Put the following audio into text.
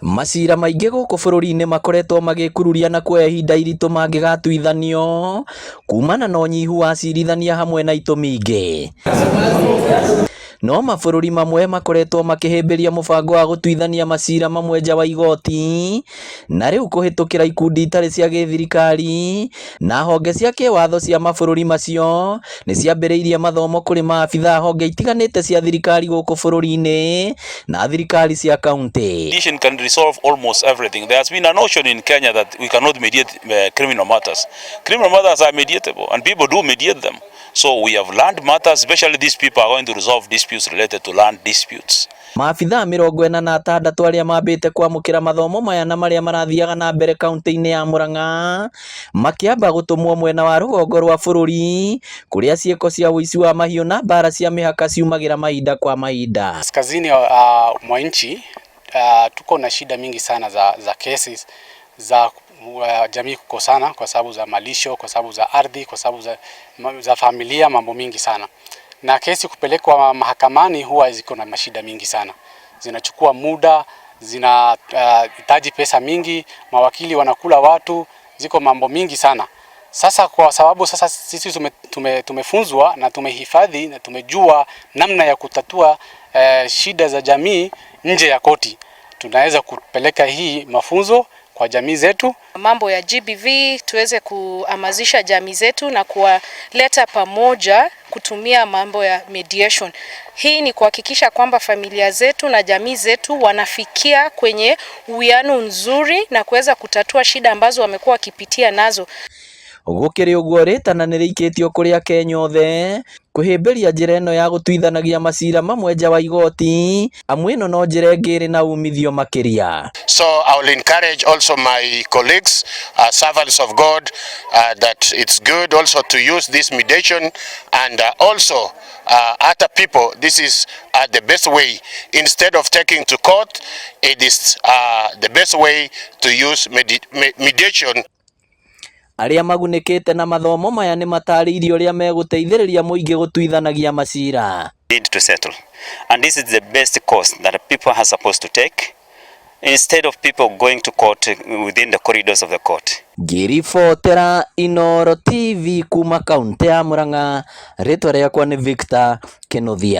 Macira maingĩ gũkũ bũrũri-inĩ makoretwo magĩkururia na kuoya ihinda iritũ mangĩgatuithanio kumana na ũnyihu wa acirithania hamwe na itũmi ingĩ. No mabũrũri mamwe makoretwo makĩhĩmbĩria mũbango wa gũtuithania macira mamwe nja wa igoti, na rĩu kũhĩtũkĩra ikundi itarĩ cia gĩthirikari na honge cia kĩwatho cia mabũrũri macio nĩ ciambĩrĩirie mathomo kũrĩ maabitha honge itiganĩte cia thirikari gũkũ bũrũri-inĩ na thirikari cia kaunti. Mediation can resolve almost everything. There has been a notion in Kenya that we cannot mediate criminal matters. Criminal matters are mediatable and people do mediate them. So we have land matters, especially these people are going to resolve disputes related to land disputes. Maabitha 46 arĩa mambĩte kwamũkĩra mathomo maya na marĩa marathiaga na mbere kaunti-inĩ ya Murang'a makĩamba gũtũmwo mwena wa rũgongo rwa bũrũri kũrĩa ciĩko cia ũici wa mahiũ na mbara cia mĩhaka ciumagĩra mahinda kwa mahinda. Kaskazini mwa nchi tuko na shida mingi sana za cases za jamii kukosana kwa sababu za malisho, kwa sababu za ardhi, kwa sababu za familia, mambo mingi sana. Na kesi kupelekwa mahakamani huwa ziko na mashida mingi sana. Zinachukua muda, zinahitaji pesa mingi, mawakili wanakula watu, ziko mambo mingi sana. Sasa kwa sababu sasa sisi tumefunzwa na tumehifadhi na tumejua namna ya kutatua shida za jamii nje ya koti, tunaweza kupeleka hii mafunzo kwa jamii zetu. Mambo ya GBV tuweze kuhamasisha jamii zetu na kuwaleta pamoja kutumia mambo ya mediation. Hii ni kuhakikisha kwamba familia zetu na jamii zetu wanafikia kwenye uwiano nzuri na kuweza kutatua shida ambazo wamekuwa wakipitia nazo. Gũkĩrĩ ũguo rĩtana nĩ rĩikĩtio kũrĩ Akenya othe kũhĩmbĩria njĩra ĩno ya gũtuithanagia macira mamwe nja wa igoti, amu ĩno no njĩra ĩngĩ ĩrĩ na umithio makĩria. So I will encourage also my colleagues, servants of God, that it's good also to use this mediation, and also other people, this is the best way. Instead of taking to court, it is the best way to use mediation. Arĩa magunĩkĩte na mathomo maya nĩ matarĩirio ũrĩa megũteithĩrĩria mũingĩ gũtuithanagia macira. Need to settle, and this is the best course that people are supposed to take instead of people going to court within the corridors of the court. Ngĩribotera Inooro TV kuma kaunti ya Murang'a, rĩtwa rĩakwa nĩ Victor Kĩnuthia.